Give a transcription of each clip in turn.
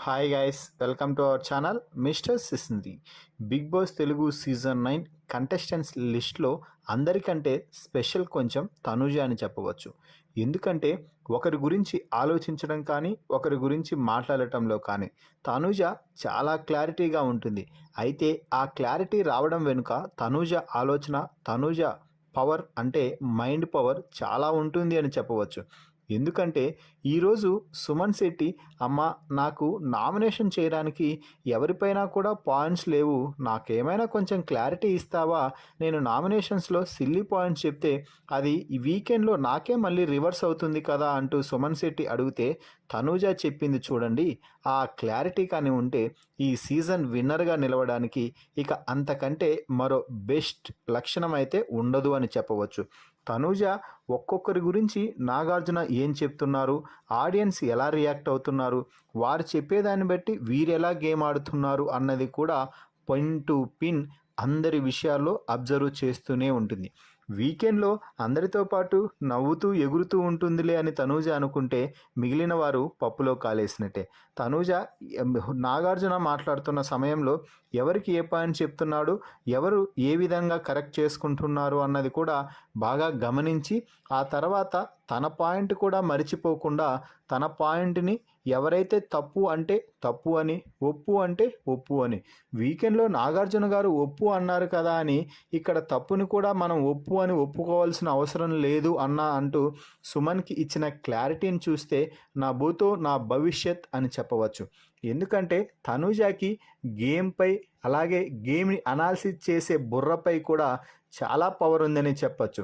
Hi guys, welcome to our channel mister సిసింది. Bigg Boss Telugu season 9 contestants లిస్ట్లో అందరికంటే special కొంచెం తనూజ అని చెప్పవచ్చు. ఎందుకంటే ఒకరి గురించి ఆలోచించడం కానీ, ఒకరి గురించి మాట్లాడటంలో కానీ తనూజ చాలా క్లారిటీగా ఉంటుంది. అయితే ఆ క్లారిటీ రావడం వెనుక తనూజ ఆలోచన, తనూజ పవర్ అంటే మైండ్ పవర్ చాలా ఉంటుంది అని చెప్పవచ్చు. ఎందుకంటే ఈరోజు సుమన్ శెట్టి, అమ్మ నాకు నామినేషన్ చేయడానికి ఎవరిపైనా కూడా పాయింట్స్ లేవు, నాకేమైనా కొంచెం క్లారిటీ ఇస్తావా, నేను నామినేషన్స్లో సిల్లీ పాయింట్స్ చెప్తే అది ఈ వీకెండ్లో నాకే మళ్ళీ రివర్స్ అవుతుంది కదా అంటూ సుమన్ శెట్టి అడిగితే తనూజ చెప్పింది చూడండి, ఆ క్లారిటీ కానీ ఉంటే ఈ సీజన్ విన్నర్గా నిలవడానికి ఇక అంతకంటే మరో బెస్ట్ లక్షణం అయితే ఉండదు అని చెప్పవచ్చు. తనూజ ఒక్కొక్కరి గురించి నాగార్జున ఏం చెప్తున్నారు, ఆడియన్స్ ఎలా రియాక్ట్ అవుతున్నారు, వారు చెప్పేదాన్ని బట్టి వీరెలా గేమ్ ఆడుతున్నారు అన్నది కూడా పిన్ టు పిన్ అందరి విషయాల్లో అబ్జర్వ్ చేస్తూనే ఉంటుంది. వీకెండ్లో అందరితో పాటు నవ్వుతూ ఎగురుతూ ఉంటుందిలే అని తనూజ అనుకుంటే మిగిలిన వారు పప్పులో కాలేసినట్టే. తనూజ నాగార్జున మాట్లాడుతున్న సమయంలో ఎవరికి ఏ పాయింట్ చెప్తున్నాడు, ఎవరు ఏ విధంగా కరెక్ట్ చేసుకుంటున్నారు అన్నది కూడా బాగా గమనించి ఆ తర్వాత తన పాయింట్ కూడా మరిచిపోకుండా తన పాయింట్ని ఎవరైతే తప్పు అంటే తప్పు అని, ఒప్పు అంటే ఒప్పు అని, వీకెండ్లో నాగార్జున గారు ఒప్పు అన్నారు కదా అని ఇక్కడ తప్పుని కూడా మనం ఒప్పు అని ఒప్పుకోవాల్సిన అవసరం లేదు అంటూ సుమన్కి ఇచ్చిన క్లారిటీని చూస్తే నా భూతో నా భవిష్యత్ అని చెప్పవచ్చు. ఎందుకంటే తనూజకి గేమ్పై అలాగే గేమ్ని అనాలిసిస్ చేసే బుర్రపై కూడా చాలా పవర్ ఉందని చెప్పచ్చు.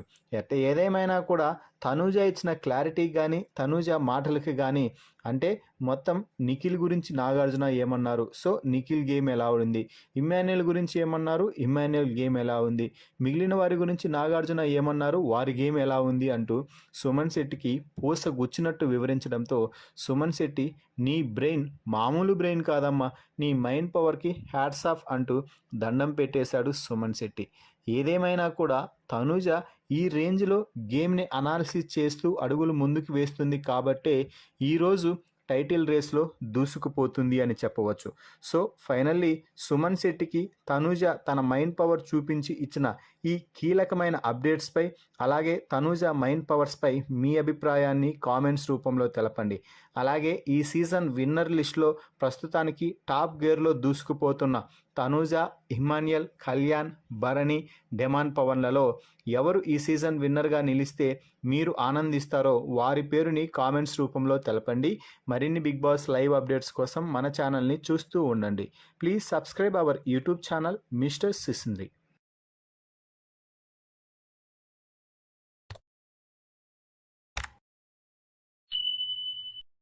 ఏదేమైనా కూడా తనూజ ఇచ్చిన క్లారిటీ కానీ, తనూజ మాటలకి కానీ, అంటే మొత్తం నిఖిల్ గురించి నాగార్జున ఏమన్నారు, సో నిఖిల్ గేమ్ ఎలా ఉంది, ఇమ్మాన్యుయల్ గురించి ఏమన్నారు, ఇమ్మాన్యుయల్ గేమ్ ఎలా ఉంది, మిగిలిన వారి గురించి నాగార్జున ఏమన్నారు, వారి గేమ్ ఎలా ఉంది అంటూ సుమన్ శెట్టికి పూస గుచ్చినట్టు వివరించడంతో సుమన్ శెట్టి, నీ బ్రెయిన్ మామూలు బ్రెయిన్ కాదమ్మా, నీ మైండ్ పవర్కి హ్యాట్స్ ఆఫ్ అంటూ దండం పెట్టేశాడు సుమన్ శెట్టి. ఏదేమైనా కూడా తనూజ ఈ రేంజ్లో గేమ్ని అనాలిసిస్ చేస్తూ అడుగులు ముందుకు వేస్తుంది కాబట్టే ఈరోజు టైటిల్ రేస్లో దూసుకుపోతుంది అని చెప్పవచ్చు. సో ఫైనల్లీ సుమన్ శెట్టికి తనూజ తన మైండ్ పవర్ చూపించి ఇచ్చిన ఈ కీలకమైన అప్డేట్స్పై, అలాగే తనూజ మైండ్ పవర్స్పై మీ అభిప్రాయాన్ని కామెంట్స్ రూపంలో తెలపండి. అలాగే ఈ సీజన్ విన్నర్ లిస్ట్లో ప్రస్తుతానికి టాప్ గేర్లో దూసుకుపోతున్న తనూజ, ఇమ్మాన్యుయల్, కళ్యాణ్, భరణి, డెమాన్ పవన్లలో ఎవరు ఈ సీజన్ విన్నర్గా నిలిస్తే మీరు ఆనందిస్తారో వారి పేరుని కామెంట్స్ రూపంలో తెలపండి. మరిన్ని బిగ్ బాస్ లైవ్ అప్డేట్స్ కోసం మన ఛానల్ని చూస్తూ ఉండండి. Please subscribe our YouTube channel mister సిసింద్రి.